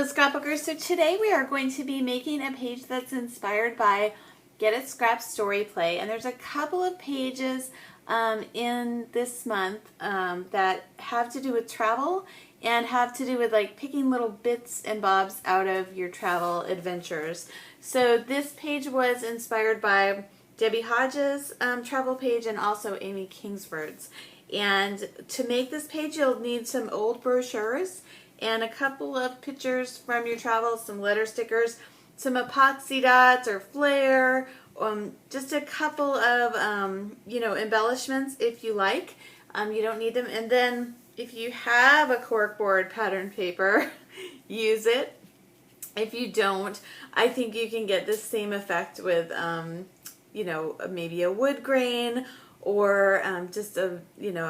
Hello scrapbookers, so today we are going to be making a page that's inspired by Get It Scrap Story Play, and there's a couple of pages in this month that have to do with travel and have to do with like picking little bits and bobs out of your travel adventures. So this page was inspired by Debbie Hodges' travel page and also Amy Kingsford's. And to make this page you'll need some old brochures and a couple of pictures from your travels, some letter stickers, some epoxy dots or flair, just a couple of embellishments if you like. You don't need them. And then if you have a corkboard pattern paper, use it. If you don't, I think you can get this same effect with maybe a wood grain or just a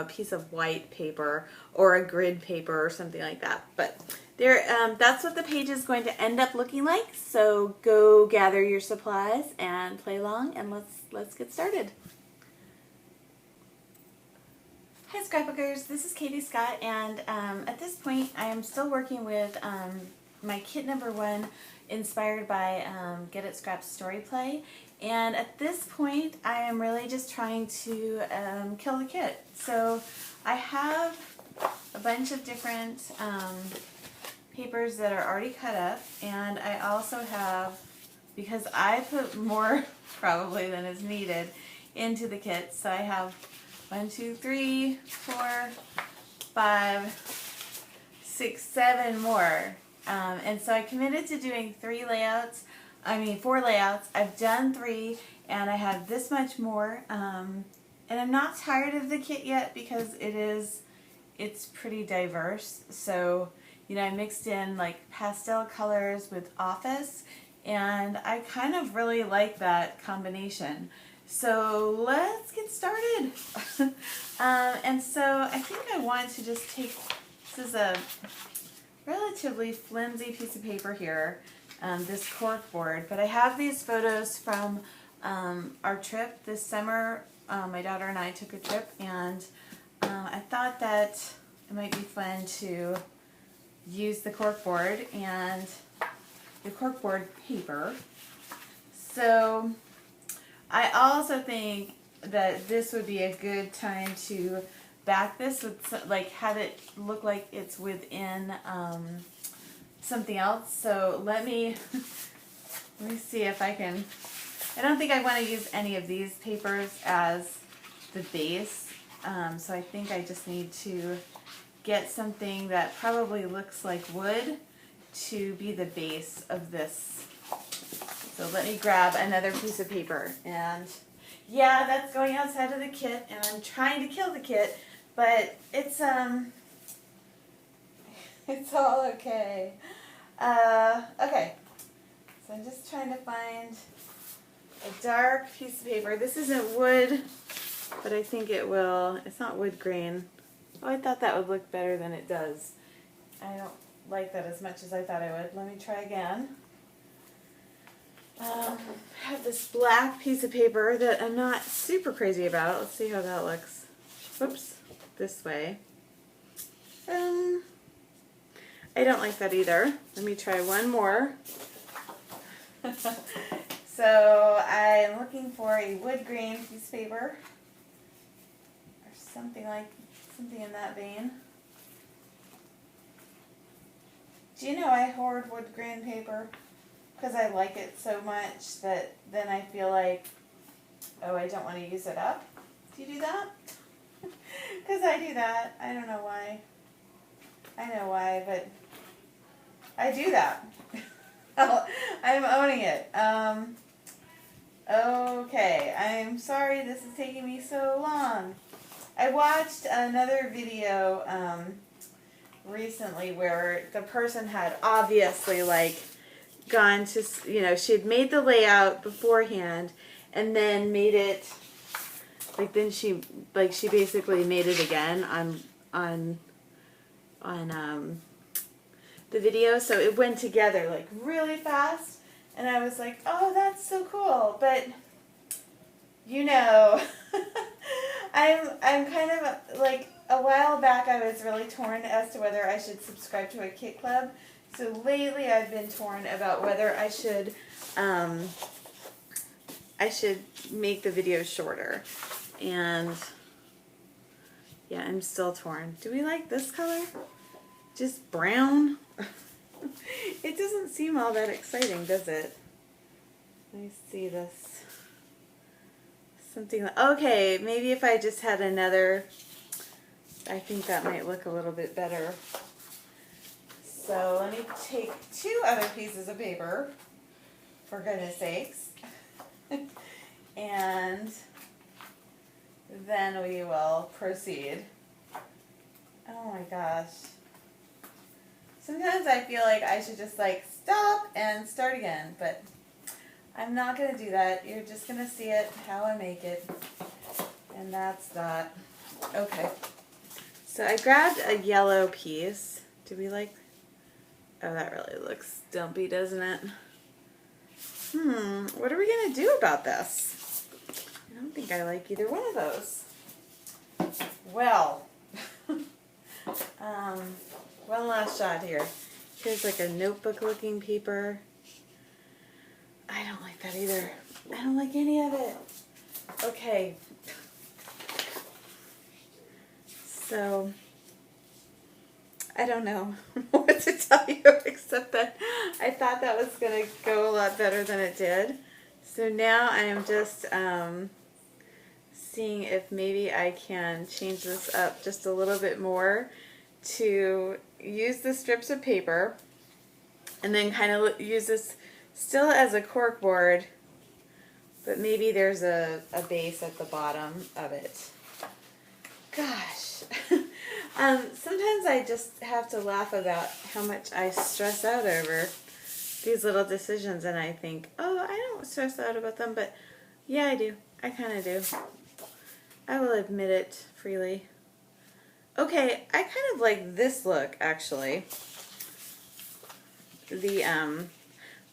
piece of white paper or a grid paper or something like that. But there, that's what the page is going to end up looking like. So go gather your supplies and play along, and let's get started. Hi scrapbookers, this is Katie Scott, and at this point I am still working with my kit number 1 inspired by Get It Scrap Story Play. And at this point, I am really just trying to kill the kit. So I have a bunch of different papers that are already cut up, and I also have, because I put more probably than is needed into the kit, so I have 1, 2, 3, 4, 5, 6, 7 more. And so I committed to doing 4 layouts. I've done 3, and I have this much more. And I'm not tired of the kit yet because it's pretty diverse. So, I mixed in like pastel colors with office, and I kind of really like that combination. So let's get started. And so I think I want to just take, this is a relatively flimsy piece of paper here. This cork board, but I have these photos from our trip this summer. My daughter and I took a trip, and I thought that it might be fun to use the cork board and the cork board paper. So I also think that this would be a good time to back this with, like, have it look like it's within something else. So let me see if I can. I don't think I want to use any of these papers as the base, so I think I just need to get something that probably looks like wood to be the base of this. So let me grab another piece of paper, and yeah, that's going outside of the kit, and I'm trying to kill the kit, but it's all okay. Okay, so I'm just trying to find a dark piece of paper. This isn't wood, but I think it will. It's not wood grain. Oh, I thought that would look better than it does. I don't like that as much as I thought I would. Let me try again. I have this black piece of paper that I'm not super crazy about. Let's see how that looks. Whoops, this way. I don't like that either. Let me try one more. So I'm looking for a wood grain piece of paper or something in that vein. Do you know I hoard wood grain paper because I like it so much that then I feel like, oh, I don't want to use it up. Do you do that? Because I do that. I don't know why. I know why, but I do that. I'm owning it. Okay, I'm sorry this is taking me so long. I watched another video recently where the person had obviously gone to, she had made the layout beforehand and then made it, she basically made it again on the video, so it went together really fast, and I was like, oh, that's so cool. But I'm kind of a while back I was really torn as to whether I should subscribe to a Kit Club. So lately I've been torn about whether I should make the videos shorter. And yeah, I'm still torn. Do we like this color? Just brown? It doesn't seem all that exciting, does it? Let me see this. Something like, okay, maybe if I just had another, I think that might look a little bit better. So let me take 2 other pieces of paper, for goodness sakes. And then we will proceed. Oh my gosh. Sometimes I feel like I should just like stop and start again, but I'm not going to do that. You're just going to see it how I make it. And that's that. Okay. So I grabbed a yellow piece. Do we like... Oh, that really looks dumpy, doesn't it? What are we going to do about this? I don't think I like either one of those. Well, one last shot here. Here's like a notebook looking paper. I don't like that either. I don't like any of it. Okay. So, I don't know what to tell you except that I thought that was going to go a lot better than it did. So now I am just seeing if maybe I can change this up just a little bit more to use the strips of paper and then kind of use this still as a cork board, but maybe there's a base at the bottom of it. Gosh. Sometimes I just have to laugh about how much I stress out over these little decisions, and I think, oh, I don't stress out about them, but yeah, I do. I kind of do. I will admit it freely. Okay, I kind of like this look, actually. The,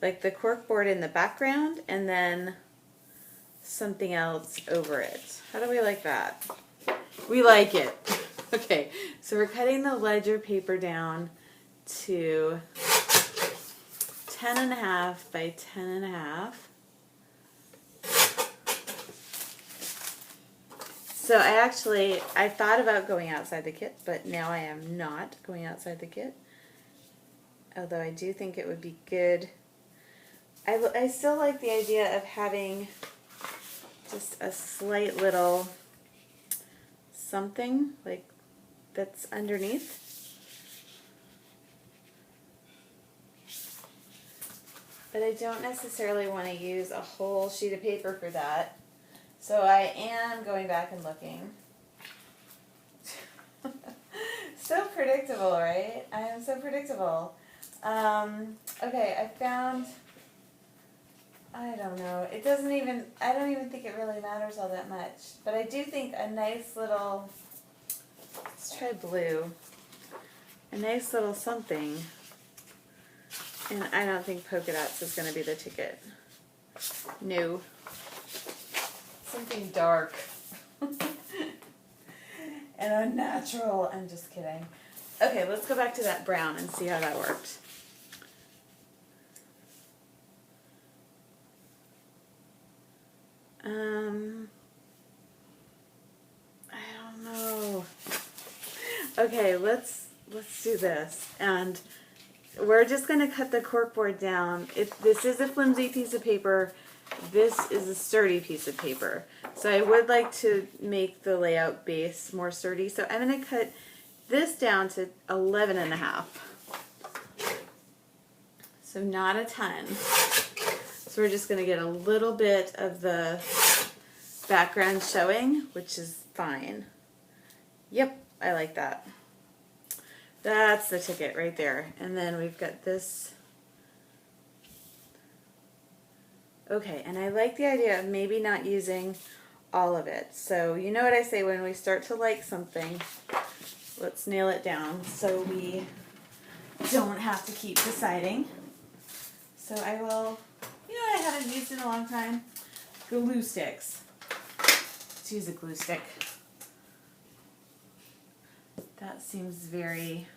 like the cork board in the background, and then something else over it. How do we like that? We like it. Okay, so we're cutting the ledger paper down to 10.5 by 10.5. So I thought about going outside the kit, but now I am not going outside the kit. Although I do think it would be good. I still like the idea of having just a slight little something like that's underneath. But I don't necessarily want to use a whole sheet of paper for that. So I am going back and looking. So predictable, right? I am so predictable. Okay, I found, I don't know, I don't even think it really matters all that much. But I do think a nice little, let's try blue, a nice little something, and I don't think polka dots is going to be the ticket. No. Something dark. And unnatural. I'm just kidding. Okay, let's go back to that brown and see how that worked. I don't know. Okay, let's do this. And we're just going to cut the corkboard down. This is a flimsy piece of paper. This is a sturdy piece of paper. So I would like to make the layout base more sturdy. So I'm going to cut this down to 11.5. So not a ton. So we're just going to get a little bit of the background showing, which is fine. Yep, I like that. That's the ticket right there. And then we've got this. Okay, and I like the idea of maybe not using all of it. So you know what I say, when we start to like something, let's nail it down so we don't have to keep deciding. So I will, you know what I haven't used in a long time? Glue sticks. Let's use a glue stick. That seems very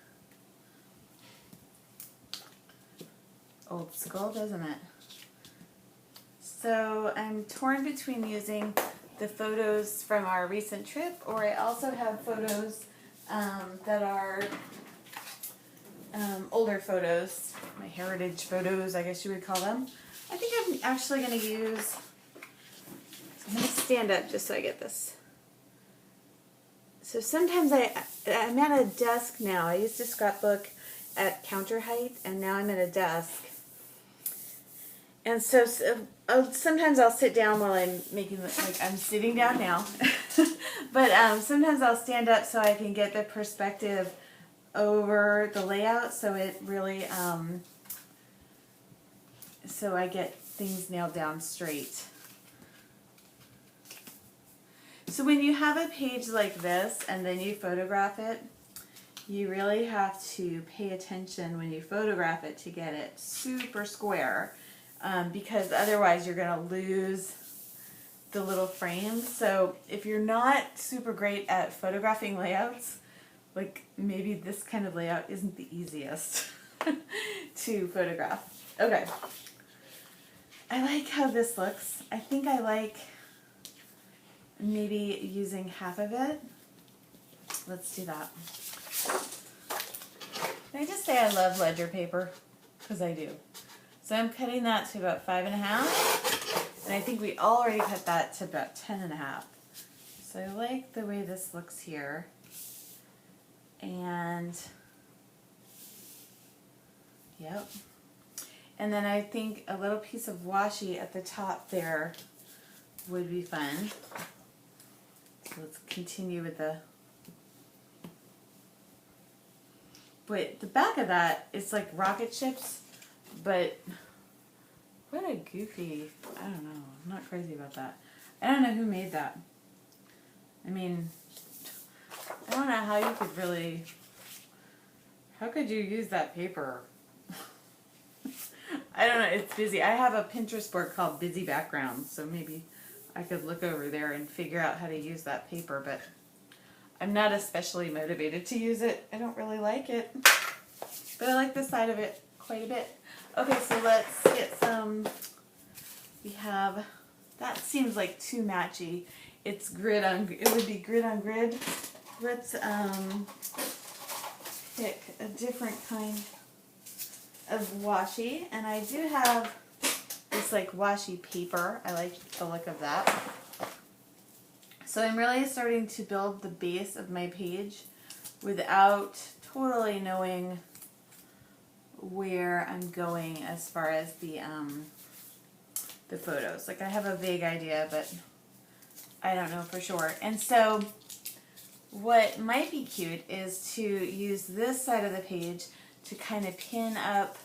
old school, doesn't it? So I'm torn between using the photos from our recent trip, or I also have photos that are older photos, my heritage photos, I guess you would call them. I think I'm actually going to use, I'm going to stand up just so I get this. So sometimes I'm at a desk now. I used to scrapbook at counter height, and now I'm at a desk. And so sometimes I'll sit down while I'm making, like I'm sitting down now. But sometimes I'll stand up so I can get the perspective over the layout, so it really, so I get things nailed down straight. So when you have a page like this and then you photograph it, you really have to pay attention when you photograph it to get it super square, because otherwise you're going to lose the little frames. So if you're not super great at photographing layouts, like maybe this kind of layout isn't the easiest to photograph. Okay. I like how this looks. I think I like maybe using half of it. Let's do that. Can I just say I love ledger paper? Because I do. So I'm cutting that to about 5.5. And I think we already cut that to about 10.5. So I like the way this looks here. And, yep. And then I think a little piece of washi at the top there would be fun. So let's continue with the, but the back of that is like rocket ships, but what a goofy, I don't know, I'm not crazy about that. I don't know who made that. I mean, I don't know how you could really, how could you use that paper? I don't know, it's busy. I have a Pinterest board called Busy Backgrounds, so maybe I could look over there and figure out how to use that paper, but I'm not especially motivated to use it. I don't really like it, but I like the side of it quite a bit. Okay, so let's get some, we have, that seems like too matchy. It's grid on, it would be grid on grid. Let's pick a different kind of washi, and I do have this like washi paper. I like the look of that. So I'm really starting to build the base of my page without totally knowing where I'm going as far as the photos. Like I have a vague idea, but I don't know for sure. And so what might be cute is to use this side of the page to kind of pin up,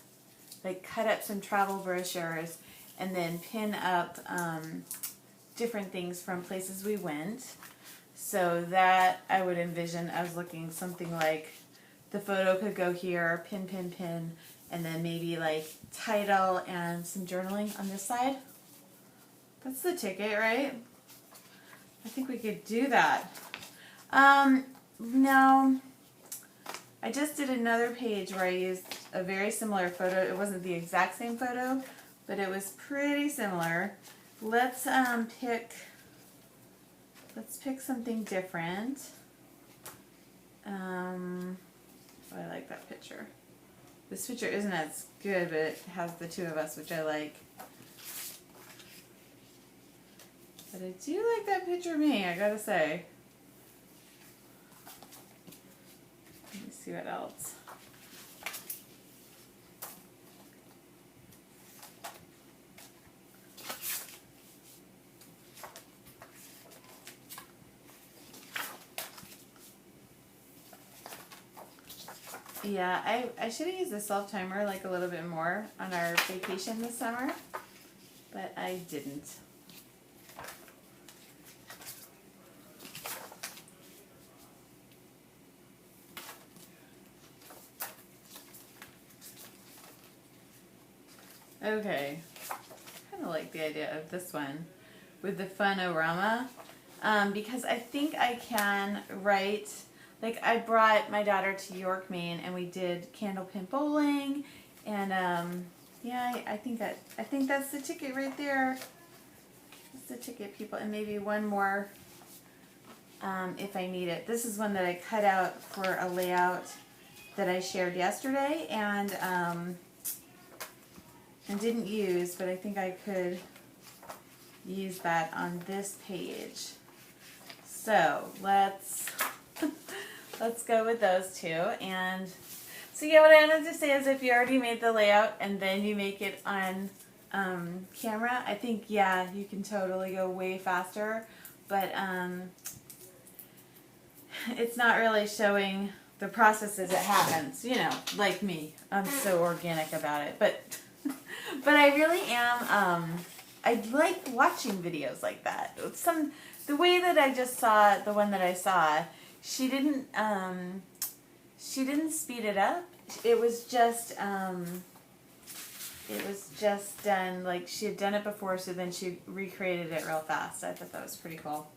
like cut up some travel brochures and then pin up different things from places we went. So that I would envision as looking something like the photo could go here, pin, pin, pin, and then maybe like title and some journaling on this side. That's the ticket, right? I think we could do that. No, I just did another page where I used a very similar photo. It wasn't the exact same photo, but it was pretty similar. Let's pick something different. Oh, I like that picture. This picture isn't as good, but it has the two of us, which I like. But I do like that picture of me, I gotta say. Let me see what else. Yeah, I should have used the self-timer like a little bit more on our vacation this summer, but I didn't. Okay, I kind of like the idea of this one with the fun-orama, because I think I can write like I brought my daughter to York, Maine, and we did candlepin bowling, and yeah, I think that's the ticket right there. That's the ticket, people, and maybe one more if I need it. This is one that I cut out for a layout that I shared yesterday and didn't use, but I think I could use that on this page. So let's go with those two. And so yeah, what I wanted to say is if you already made the layout and then you make it on camera, I think, yeah, you can totally go way faster, but it's not really showing the process as it happens, you know, like me. I'm so organic about it, but I really am, I like watching videos like that. The way that I just saw, the one that I saw, she didn't speed it up. It was just done, like she had done it before, so then she recreated it real fast. I thought that was pretty cool.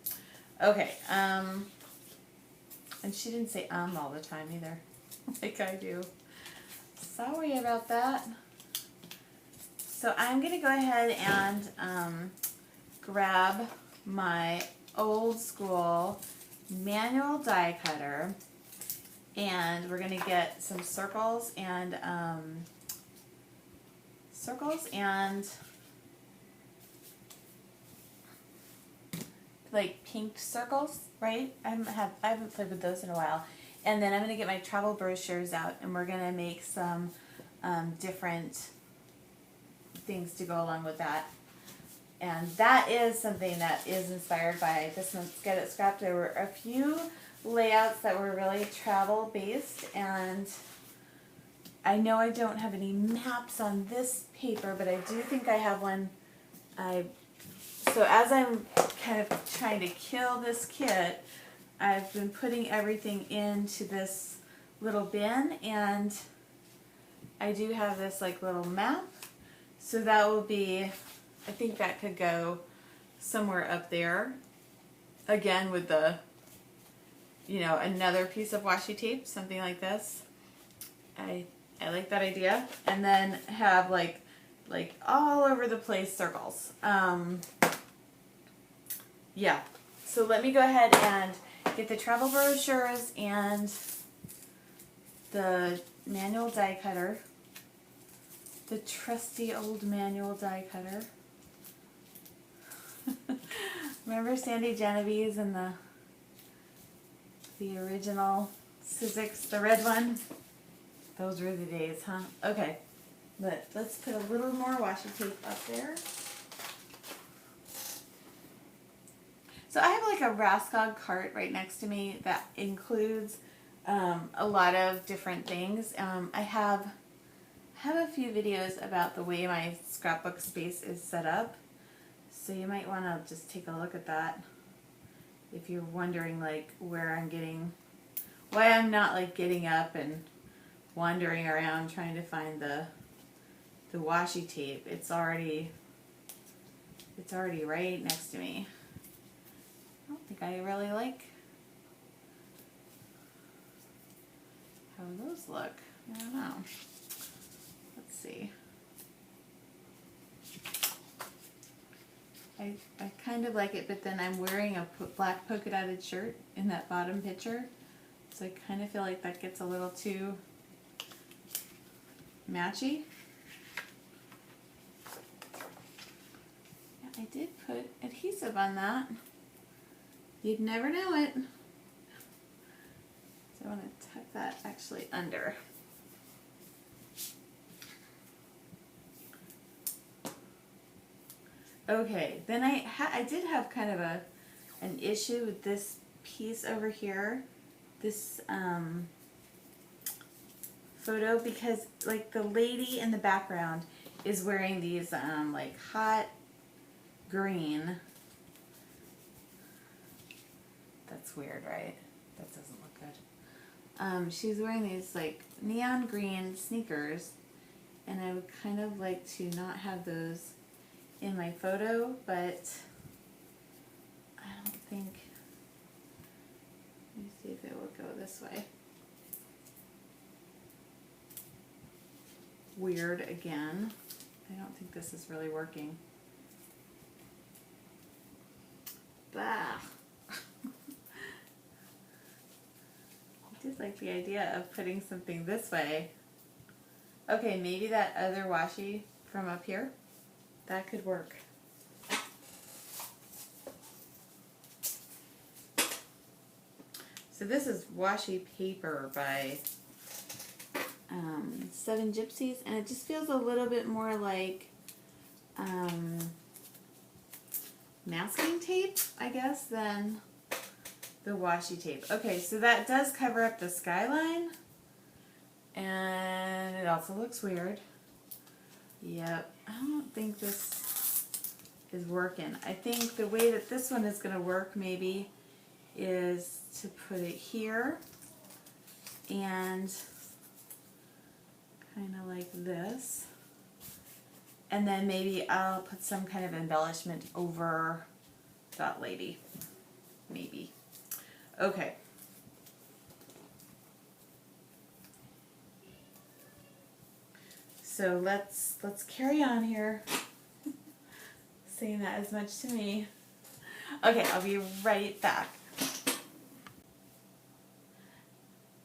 Okay, and she didn't say all the time either, like I do. Sorry about that. So I'm going to go ahead and grab my old school manual die cutter, and we're going to get some circles and like pink circles, right? I haven't played with those in a while. And then I'm going to get my travel brochures out, and we're going to make some different things to go along with that. And that is something that is inspired by this month's Get It Scrapped. There were a few layouts that were really travel based, and I know I don't have any maps on this paper, but I do think I have one. So as I'm kind of trying to kill this kit, I've been putting everything into this little bin, and I do have this like little map. So that will be, I think that could go somewhere up there. Again with the, you know, another piece of washi tape, something like this. I like that idea. And then have like all over the place circles. Yeah. So let me go ahead and get the travel brochures and the manual die cutter. The trusty old manual die cutter. Remember Sandy Genevieve's and the original Sizzix, the red one? Those were the days, huh? Okay, let's put a little more washi tape up there. So I have like a Raskog cart right next to me that includes a lot of different things. I have a few videos about the way my scrapbook space is set up, so you might want to just take a look at that if you're wondering like why I'm not like getting up and wandering around trying to find the washi tape. It's already right next to me. I don't think I really like how those look. I don't know. Let's see. I kind of like it, but then I'm wearing a black polka dotted shirt in that bottom picture, so I kind of feel like that gets a little too matchy. Yeah, I did put adhesive on that. You'd never know it. So I want to tuck that actually under. Okay, then I did have kind of an issue with this piece over here, this photo, because like the lady in the background is wearing these like hot green. That's weird, right? That doesn't look good. She's wearing these like neon green sneakers, and I would kind of like to not have those in my photo, but I don't think, let me see See if it will go this way. Weird again. I don't think this is really working. Bah. I did like the idea of putting something this way. Okay, maybe that other washi from up here, that could work. So this is washi paper by 7 Gypsies, and it just feels a little bit more like masking tape, I guess, than the washi tape. Okay, so that does cover up the skyline, and it also looks weird. Yep, I don't think this is working. I think the way that this one is going to work maybe is to put it here and kind of like this, and then maybe I'll put some kind of embellishment over that lady, maybe. Okay. So let's carry on here. Saying that as much to me. Okay, I'll be right back.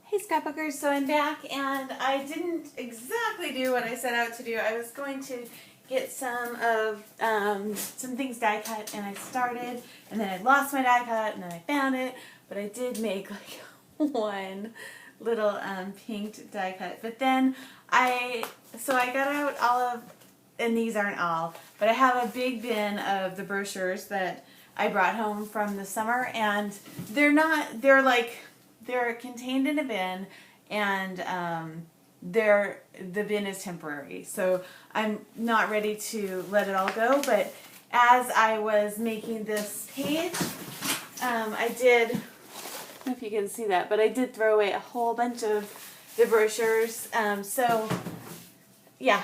Hey scrapbookers, so I'm back, and I didn't exactly do what I set out to do. I was going to get some things die cut, and I started, and then I lost my die cut, and then I found it, but I did make like one little pinked die cut. But then I got out all of, and these aren't all, but I have a big bin of the brochures that I brought home from the summer, and they're contained in a bin, and the bin is temporary. So I'm not ready to let it all go, but as I was making this page, I did, I don't know if you can see that, but I did throw away a whole bunch of the brochures. So yeah.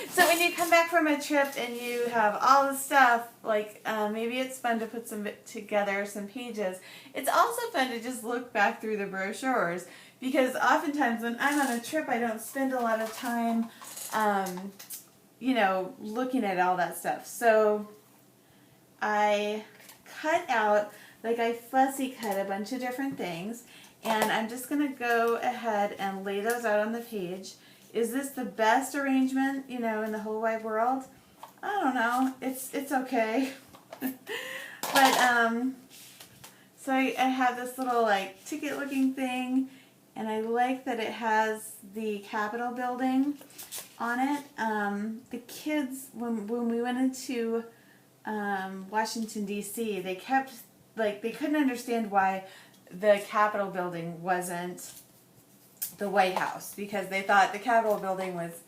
So when you come back from a trip and you have all the stuff, like maybe it's fun to put some together, some pages. It's also fun to just look back through the brochures, because oftentimes when I'm on a trip, I don't spend a lot of time, you know, looking at all that stuff. So I cut out, like I fussy cut a bunch of different things, and I'm just going to go ahead and lay those out on the page. Is this the best arrangement, you know, in the whole wide world? I don't know. It's okay. But, so I have this little, like, ticket-looking thing, and I like that it has the Capitol building on it. The kids, when we went into Washington, D.C., they kept, like, they couldn't understand why the Capitol building wasn't the White House, because they thought the Capitol building was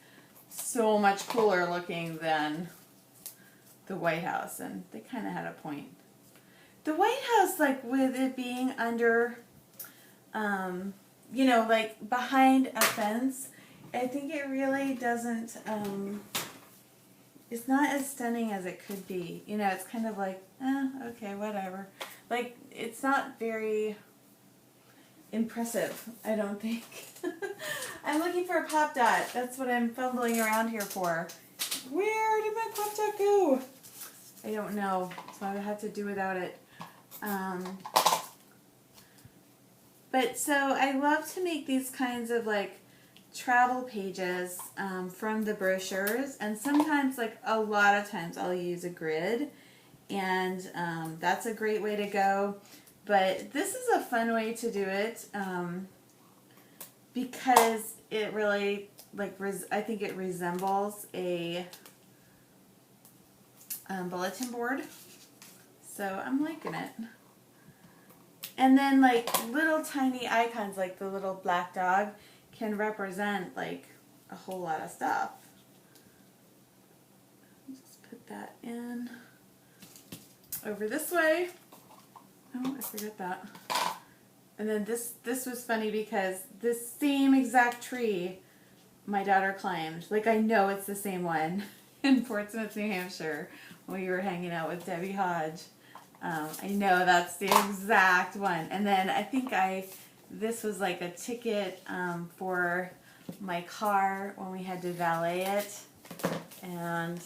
so much cooler looking than the White House, and they kind of had a point. The White House, like with it being under, you know, like behind a fence, I think it really doesn't, it's not as stunning as it could be. You know, it's kind of like, okay, whatever. Like, it's not very impressive, I don't think. I'm looking for a pop dot. That's what I'm fumbling around here for. Where did my pop dot go? I don't know, so I would have to do without it. But so I love to make these kinds of like travel pages from the brochures, and sometimes, like a lot of times, I'll use a grid, and that's a great way to go. But this is a fun way to do it because it really, like, I think it resembles a bulletin board. So I'm liking it. And then, like, little tiny icons, like the little black dog, can represent, like, a whole lot of stuff. Just put that in over this way. Oh, I forgot that. And then this was funny because this same exact tree my daughter climbed. Like, I know it's the same one in Portsmouth, New Hampshire, when we were hanging out with Debbie Hodge. I know that's the exact one. And then I think this was like a ticket for my car when we had to valet it. And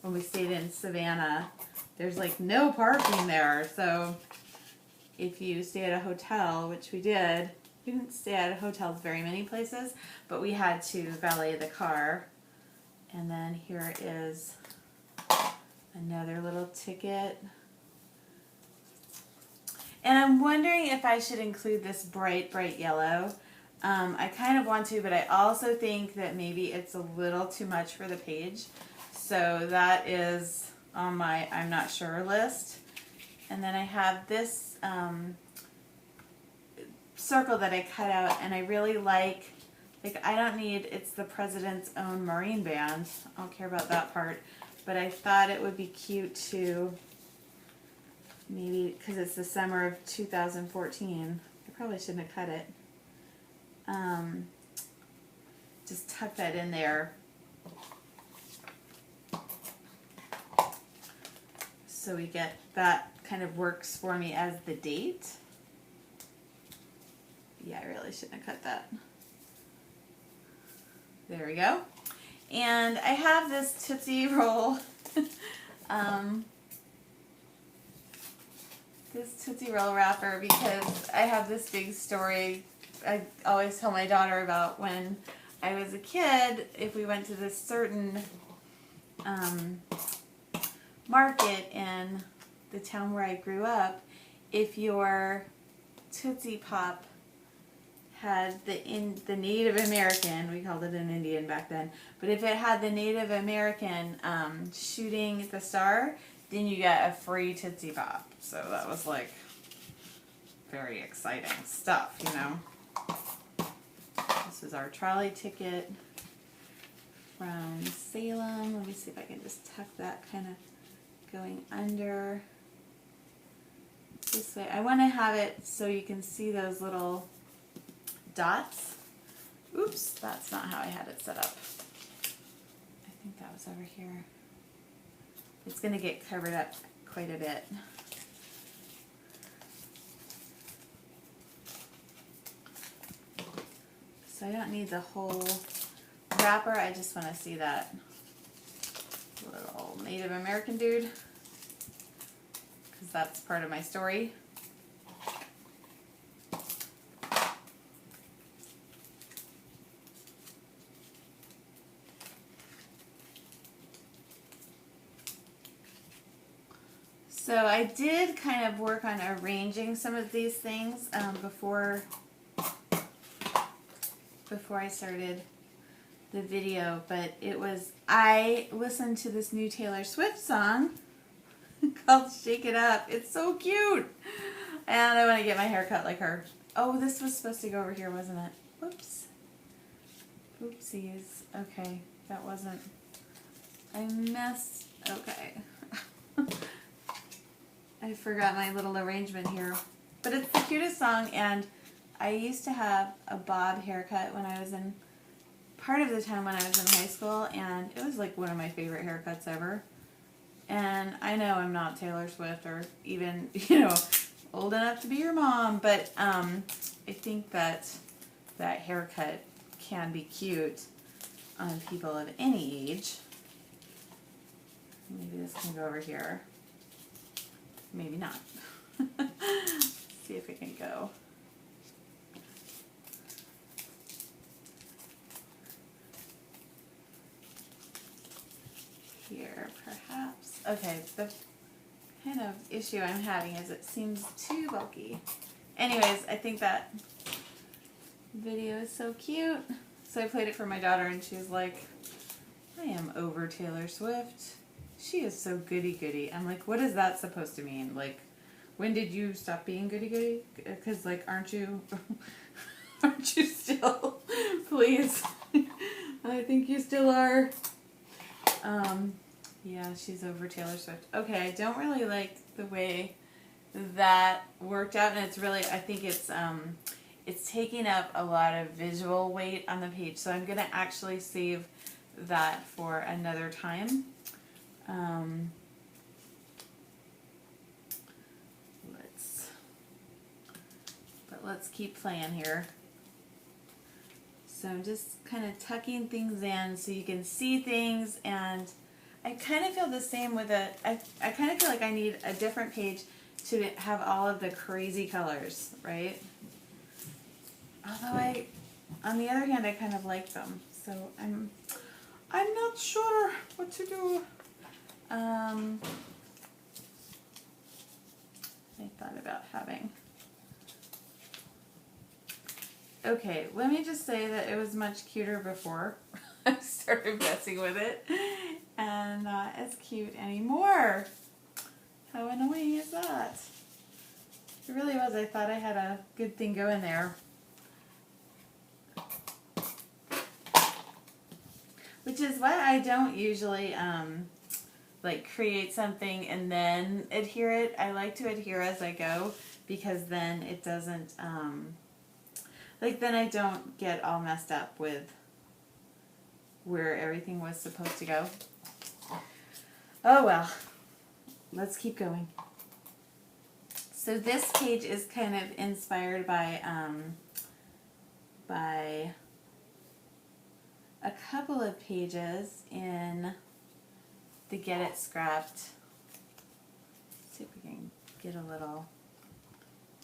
when we stayed in Savannah, there's like no parking there. So if you stay at a hotel, which we did, we didn't stay at hotels very many places, but we had to valet the car. And then here is another little ticket. And I'm wondering if I should include this bright, bright yellow. I kind of want to, but I also think that maybe it's a little too much for the page. So that is on my I'm not sure list. And then I have this circle that I cut out, and I really like I don't need, it's the president's own Marine Band. I don't care about that part. But I thought it would be cute to maybe, because it's the summer of 2014, I probably shouldn't have cut it. Just tuck that in there. So we get, that kind of works for me as the date. Yeah, I really shouldn't have cut that. There we go. And I have this Tootsie Roll, this Tootsie Roll wrapper because I have this big story I always tell my daughter about when I was a kid. If we went to this certain market in the town where I grew up, if your Tootsie Pop had the Native American, we called it an Indian back then, but if it had the Native American shooting the star, then you get a free Tootsie Pop. So that was like very exciting stuff, you know. This is our trolley ticket from Salem. Let me see if I can just tuck that kind of going under this way. I want to have it so you can see those little dots. Oops, that's not how I had it set up. I think that was over here. It's going to get covered up quite a bit. So I don't need the whole wrapper, I just want to see that little Native American dude, because that's part of my story. So I did kind of work on arranging some of these things before I started the video, but I listened to this new Taylor Swift song called Shake It Up. It's so cute! And I want to get my hair cut like her. Oh, this was supposed to go over here, wasn't it? Whoops. Oopsies. Okay, that wasn't... I messed... Okay. I forgot my little arrangement here. But it's the cutest song, and I used to have a bob haircut when I was in... part of the time when I was in high school, and it was like one of my favorite haircuts ever. And I know I'm not Taylor Swift or even, old enough to be your mom, but I think that that haircut can be cute on people of any age. Maybe this can go over here. Maybe not. See if it can go. Here, perhaps. Okay, the kind of issue I'm having is it seems too bulky. Anyways, I think that video is so cute. So I played it for my daughter, and she was like, I am over Taylor Swift. She is so goody-goody. I'm like, what is that supposed to mean? Like, when did you stop being goody-goody? Because, like, aren't you still? Please. I think you still are. Yeah, she's over Taylor Swift. Okay, I don't really like the way that worked out, and it's really, I think it's taking up a lot of visual weight on the page, so I'm going to actually save that for another time. but let's keep playing here. So I'm just kind of tucking things in so you can see things, and I kind of feel the same with I kind of feel like I need a different page to have all of the crazy colors, right? Although on the other hand, I kind of like them. So I'm not sure what to do. I thought about having. Okay, let me just say that it was much cuter before I started messing with it, and not as cute anymore. How annoying is that? It really was. I thought I had a good thing going there. Which is why I don't usually like create something and then adhere it. I like to adhere as I go, because then it doesn't like then I don't get all messed up with where everything was supposed to go. Oh well, let's keep going. So this page is kind of inspired by a couple of pages in the Get It Scrapped. Let's see if we can get a little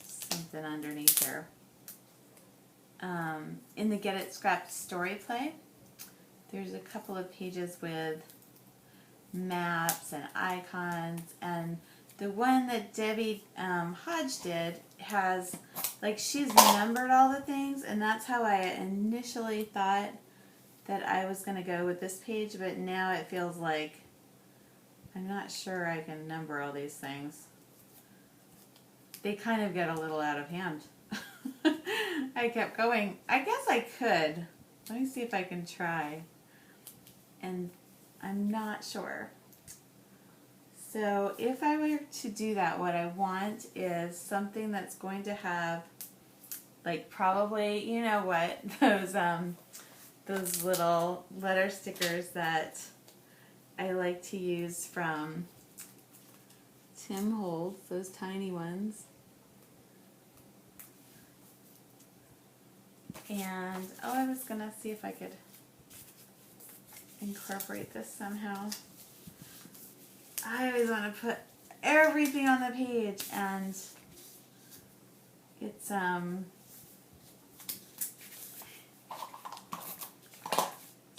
something underneath here. In the Get It Scrapped story play, there's a couple of pages with maps and icons, and the one that Debbie Hodge did has, like, she's numbered all the things, and that's how I initially thought that I was going to go with this page, but now it feels like I'm not sure I can number all these things. They kind of get a little out of hand. I kept going. I guess I could. Let me see if I can try. And I'm not sure. So if I were to do that, what I want is something that's going to have, like, probably, you know what, those little letter stickers that I like to use from Tim Holtz, those tiny ones. And, oh, I was going to see if I could incorporate this somehow. I always want to put everything on the page, and it's,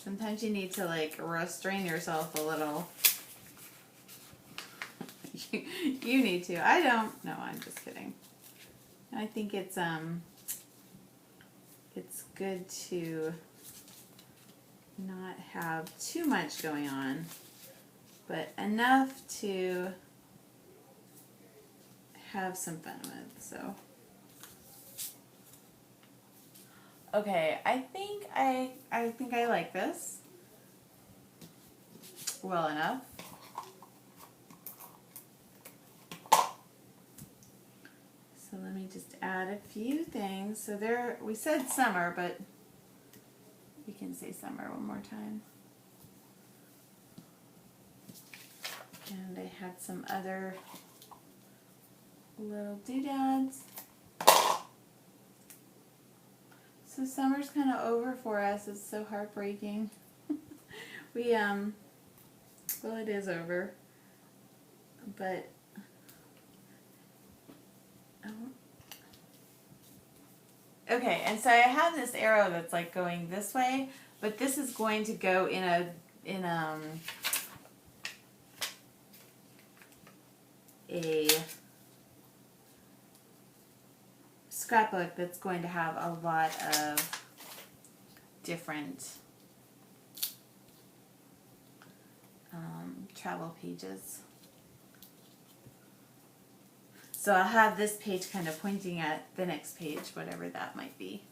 sometimes you need to, like, restrain yourself a little. You need to. I don't. No, I'm just kidding. I think it's good to not have too much going on, but enough to have some fun with. So, okay, I think I like this well enough. So let me just add a few things. So there, we said summer, but we can say summer one more time. And I had some other little doodads. So summer's kind of over for us. It's so heartbreaking. We, well, it is over. But, okay, and so I have this arrow that's like going this way, but this is going to go in a scrapbook that's going to have a lot of different travel pages. So I'll have this page kind of pointing at the next page, whatever that might be.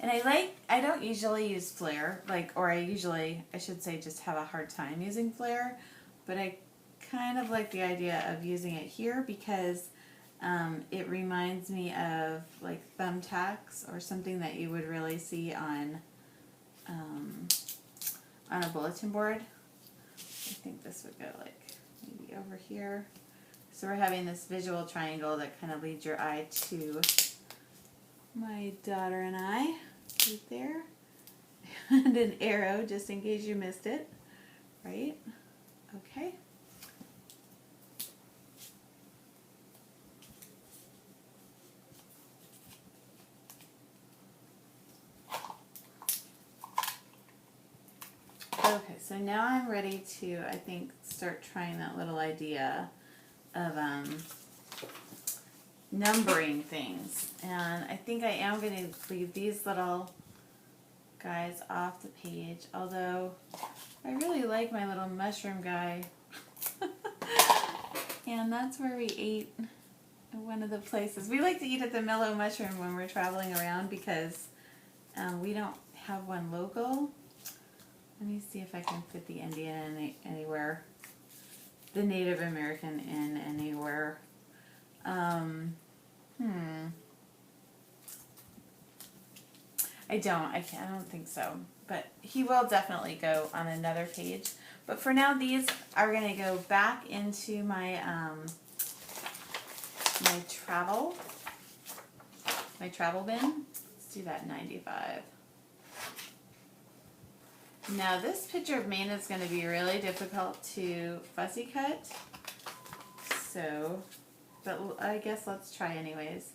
And I don't usually use Flare, I should say just have a hard time using Flare, but I kind of like the idea of using it here because it reminds me of like thumbtacks or something that you would really see on a bulletin board. I think this would go like maybe over here. So we're having this visual triangle that kind of leads your eye to my daughter and I, right there. And an arrow, just in case you missed it, right? Okay. Okay, so now I'm ready to, I think, start trying that little idea of numbering things. And I think I am going to leave these little guys off the page, although I really like my little mushroom guy. And that's where we ate at one of the places. We like to eat at the Mellow Mushroom when we're traveling around because we don't have one local. Let me see if I can fit the Indian anywhere, the Native American in anywhere. I don't think so. But he will definitely go on another page. But for now, these are going to go back into my my travel bin. Let's do that 95. Now this picture of Maine is going to be really difficult to fussy cut. So, but I guess let's try anyways.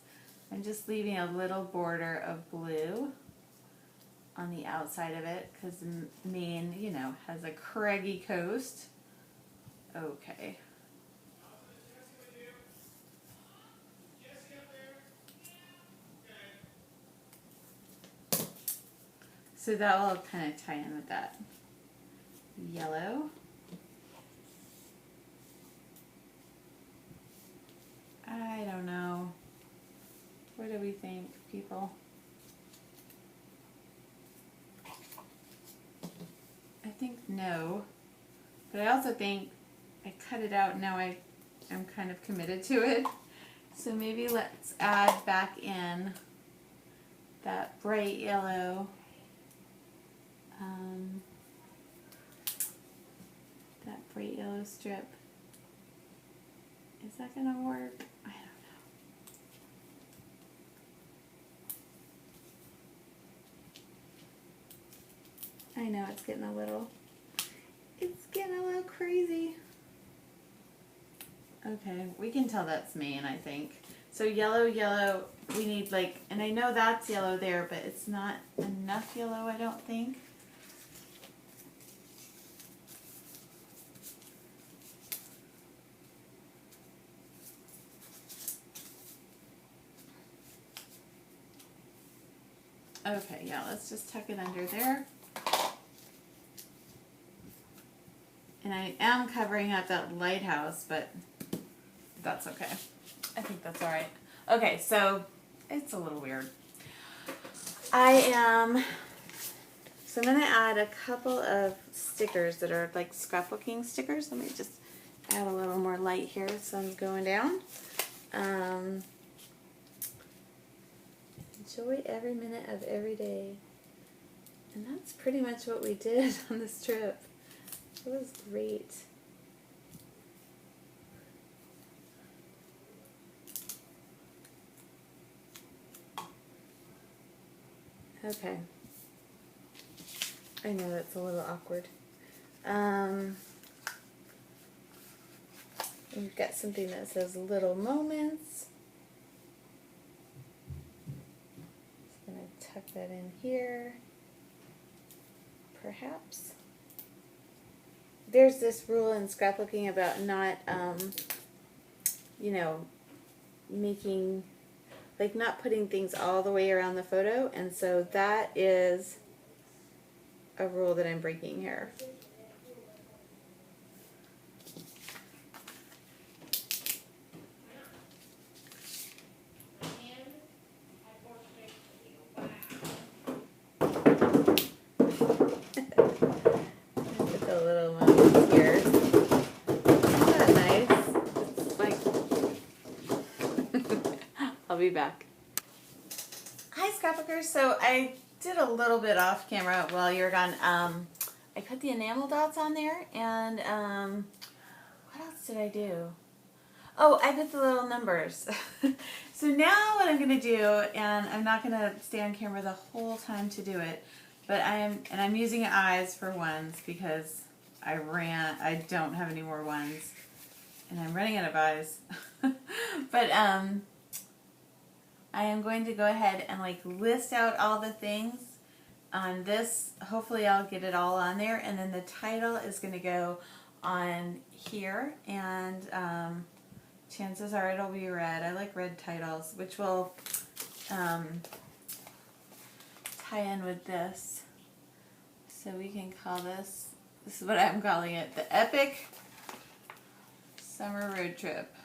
I'm just leaving a little border of blue on the outside of it because Maine, you know, has a craggy coast. Okay. So that will kind of tie in with that yellow. I don't know. What do we think, people? I think no. But I also think I cut it out and now I'm kind of committed to it. So maybe let's add back in that bright yellow. That bright yellow strip. Is that gonna work? I don't know. I know it's getting a little crazy. Okay, we can tell that's Maine, I think. So yellow, we need like, and I know that's yellow there, but it's not enough yellow, I don't think. Okay, yeah, let's just tuck it under there. And I am covering up that lighthouse, but that's okay. I think that's all right. Okay, so it's a little weird. So I'm going to add a couple of stickers that are like scrapbooking stickers. Let me just add a little more light here. Sun's going down. Enjoy every minute of every day. And that's pretty much what we did on this trip. It was great. Okay. I know that's a little awkward. We've got something that says little moments. Just going to tuck that in here. Perhaps. There's this rule in scrapbooking about not, you know, making, like not putting things all the way around the photo, and so that is a rule that I'm breaking here. Put the little moments here. Isn't that nice? It's like I'll be back. Hi scrapbookers. So I did a little bit off camera while you were gone. I put the enamel dots on there, and what else did I do? Oh, I put the little numbers. So now what I'm going to do, and I'm not going to stay on camera the whole time to do it, but I'm using eyes for ones because I don't have any more ones, and I'm running out of eyes. But I am going to go ahead and like list out all the things on this. Hopefully I'll get it all on there, and then the title is going to go on here, and chances are it'll be red. I like red titles, which will tie in with this. So we can call this is what I'm calling it, the Epic Summer Road Trip.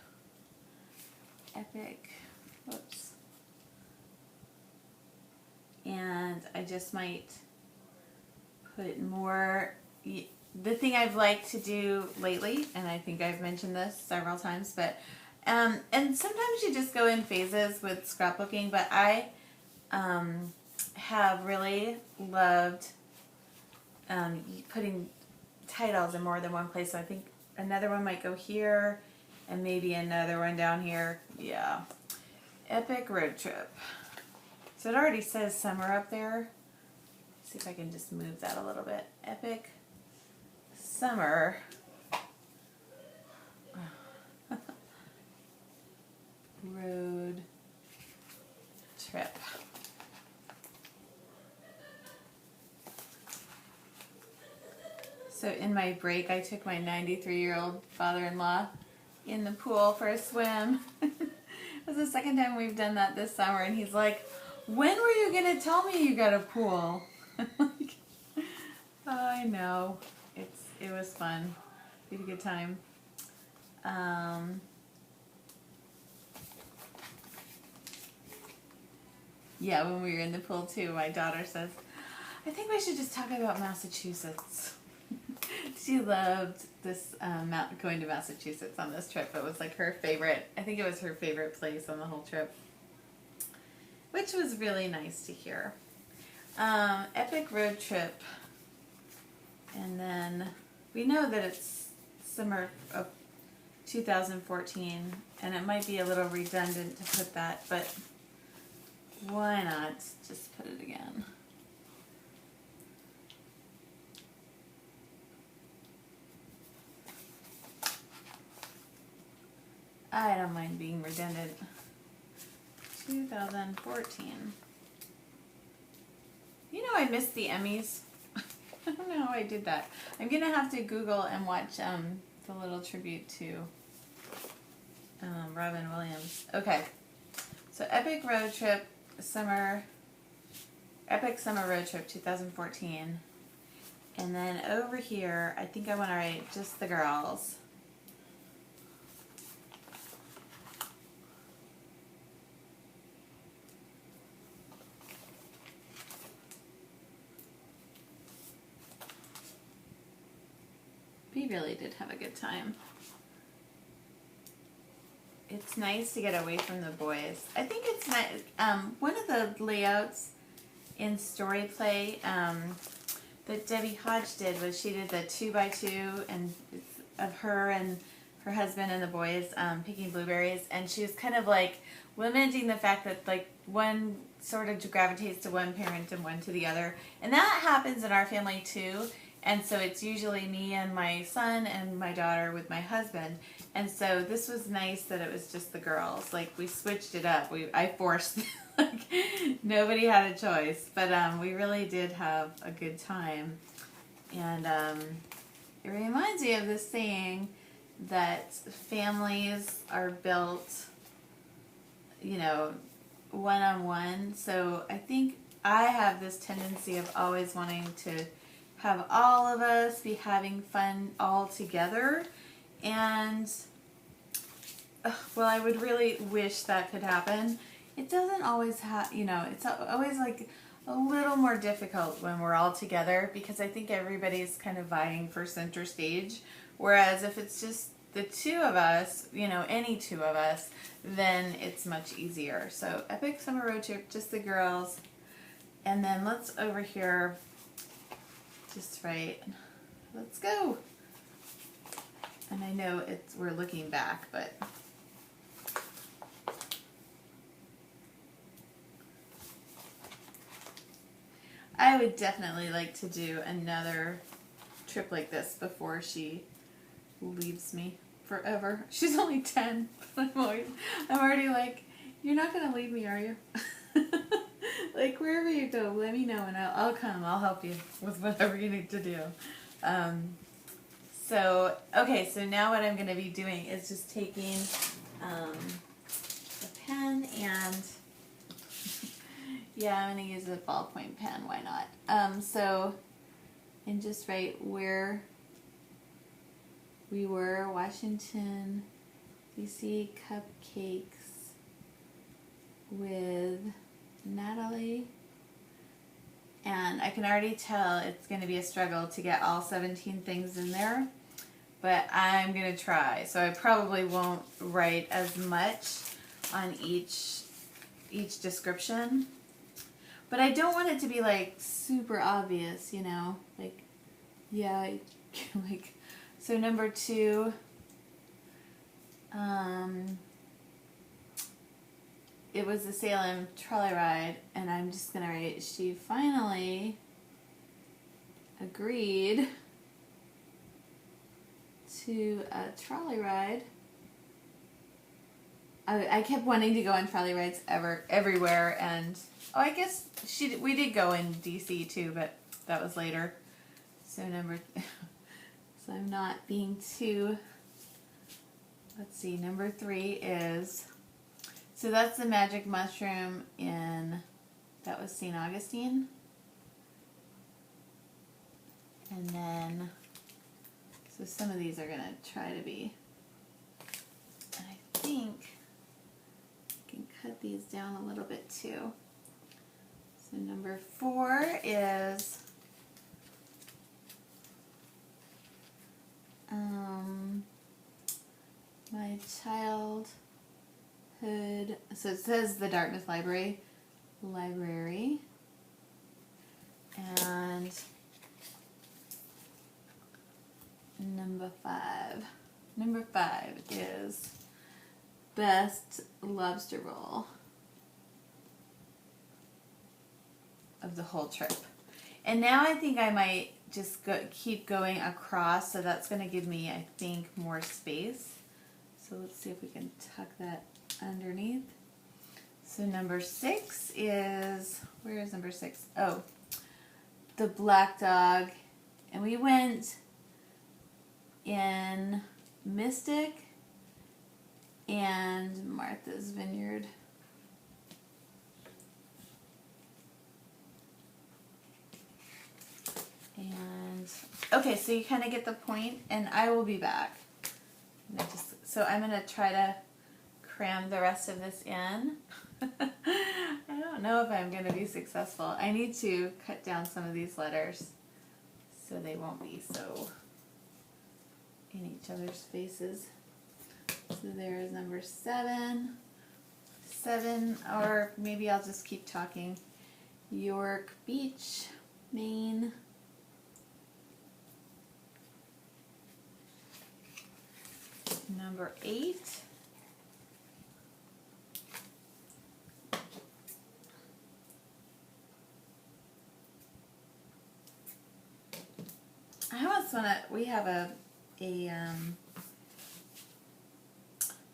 Epic, whoops. And I just might put more, the thing I've liked to do lately, and I think I've mentioned this several times, but, and sometimes you just go in phases with scrapbooking, but I have really loved putting titles in more than one place. So I think another one might go here, and maybe another one down here. Yeah. Epic Road Trip. So it already says summer up there. Let's see if I can just move that a little bit. Epic Summer Road Trip. So in my break, I took my 93-year-old father-in-law in the pool for a swim. It was the second time we've done that this summer, and he's like, "When were you going to tell me you got a pool?" I'm like, oh, I know. It was fun. We had a good time. Yeah, when we were in the pool too, my daughter says, "I think we should just talk about Massachusetts." She loved this going to Massachusetts on this trip. It was like her favorite. I think it was her favorite place on the whole trip, which was really nice to hear. Epic Road Trip. And then we know that it's summer of 2014, and it might be a little redundant to put that, but why not just put it again? I don't mind being redundant. 2014. You know, I missed the Emmys. I don't know how I did that. I'm going to have to Google and watch the little tribute to Robin Williams. Okay. So Epic Road Trip Epic Summer Road Trip 2014. And then over here, I think I want to write just the girls. We really did have a good time. It's nice to get away from the boys. I think it's nice. One of the layouts in Story Play that Debbie Hodge did was she did the 2x2 and of her and her husband and the boys picking blueberries, and she was kind of like lamenting the fact that like one sort of gravitates to one parent and one to the other, and that happens in our family too. And so it's usually me and my son and my daughter with my husband. And so this was nice that it was just the girls. Like, we switched it up. I forced, like, nobody had a choice. But we really did have a good time. And it reminds me of this saying that families are built, you know, one-on-one. So I think I have this tendency of always wanting to have all of us be having fun all together, and well, I would really wish that could happen. It doesn't always you know, it's always like a little more difficult when we're all together, because I think everybody's kind of vying for center stage, whereas if it's just the two of us, you know, any two of us, then it's much easier. So Epic Summer Road Trip, just the girls. And then let's over here just write, let's go. And I know we're looking back, but I would definitely like to do another trip like this before she leaves me forever. She's only 10. I'm already like, you're not gonna leave me, are you? Like, wherever you go, let me know and I'll come. I'll help you with whatever you need to do. So now what I'm gonna be doing is just taking a pen and yeah, I'm gonna use a ballpoint pen. Why not? And just write where we were, Washington, D.C. cupcakes with Natalie. And I can already tell it's going to be a struggle to get all 17 things in there, but I'm going to try. So I probably won't write as much on each description, but I don't want it to be like super obvious, you know, like, yeah, like, so number 2, it was the Salem trolley ride, and I'm just going to write, she finally agreed to a trolley ride. I kept wanting to go on trolley rides everywhere, and I guess we did go in DC too, but that was later. So so I'm not being too. Let's see. Number 3 is. So that's the magic mushroom that was St. Augustine. And then, so some of these are going to try to be, and I think I can cut these down a little bit too. So number 4 is my childhood, so it says the Dartmouth Library, and number 5 is best lobster roll of the whole trip. And now I think I might just keep going across, so that's going to give me, I think, more space. So let's see if we can tuck that underneath. So number 6 is, where is number 6? Oh, the Black Dog. And we went in Mystic and Martha's Vineyard. And okay, so you kind of get the point, and I will be back. So I'm going to try to cram the rest of this in. I don't know if I'm going to be successful. I need to cut down some of these letters so they won't be so in each other's faces. So there is number 7, or maybe I'll just keep talking. York Beach, Maine. Number 8. I almost want to, we have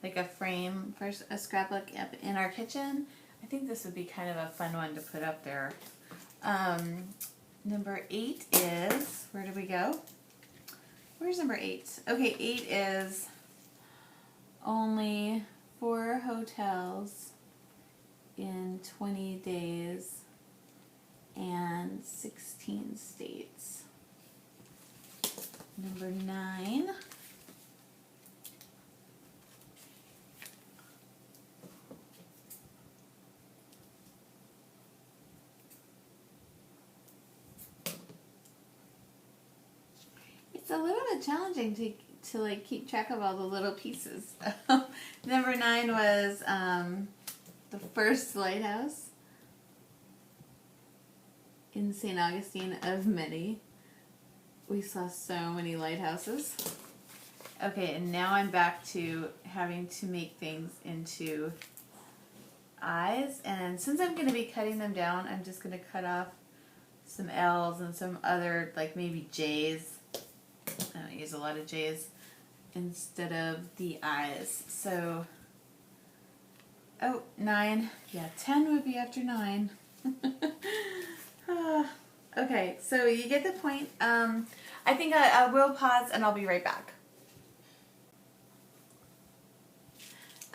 like a frame for a scrapbook up in our kitchen. I think this would be kind of a fun one to put up there. Number 8 is, where did we go? Where's number 8? Okay, 8 is only 4 hotels in 20 days and 16 states. Number 9. It's a little bit challenging to like keep track of all the little pieces. Number 9 was the first lighthouse in St. Augustine of many. We saw so many lighthouses. Okay, and now I'm back to having to make things into eyes. And since I'm going to be cutting them down, I'm just going to cut off some L's and some other, like maybe J's. I don't use a lot of J's instead of the I's. So, oh, 9. Yeah, 10 would be after 9. Okay, so you get the point. I think I will pause and I'll be right back.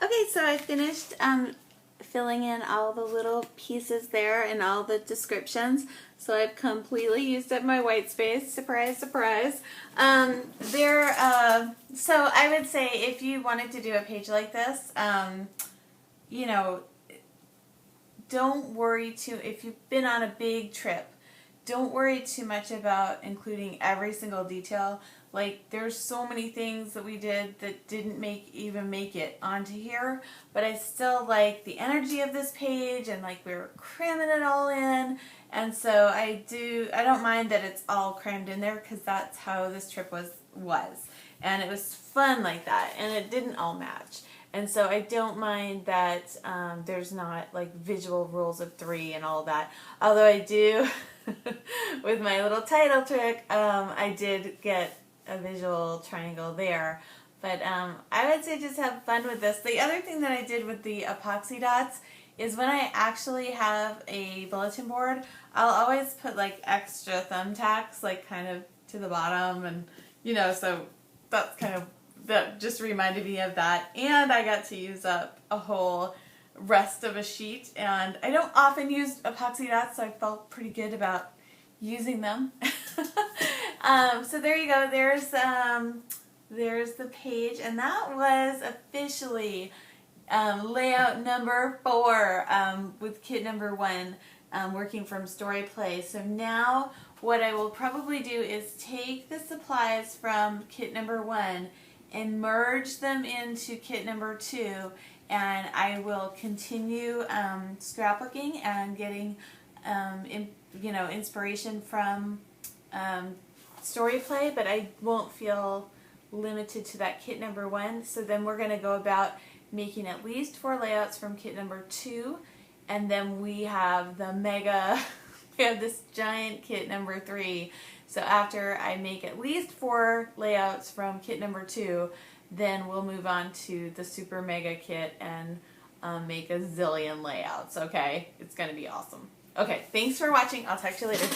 Okay, so I finished filling in all the little pieces there and all the descriptions. So I've completely used up my white space. Surprise, surprise. So I would say if you wanted to do a page like this, you know, don't worry if you've been on a big trip, don't worry too much about including every single detail. Like, there's so many things that we did that didn't even make it onto here, but I still like the energy of this page, and like we were cramming it all in, and so I don't mind that it's all crammed in there, because that's how this trip was, and it was fun like that, and it didn't all match. And so I don't mind that there's not like visual rules of 3 and all that, although I do with my little title trick, I did get a visual triangle there. But I would say just have fun with this. The other thing that I did with the epoxy dots is when I actually have a bulletin board, I'll always put like extra thumbtacks, like kind of to the bottom, and you know, so that's kind of, that just reminded me of that. And I got to use up a whole rest of a sheet, and I don't often use epoxy dots, so I felt pretty good about using them. So there you go. There's the page, and that was officially layout number 4 with kit number 1, working from Story Play. So now what I will probably do is take the supplies from kit number 1 and merge them into kit number 2, and I will continue scrapbooking and getting inspiration from Story Play, but I won't feel limited to that kit number 1. So then we're going to go about making at least 4 layouts from kit number 2, and then we have the mega, we have this giant kit number 3. So after I make at least 4 layouts from kit number 2, then we'll move on to the super mega kit and make a zillion layouts. Okay, it's going to be awesome. Okay, thanks for watching. I'll talk to you later.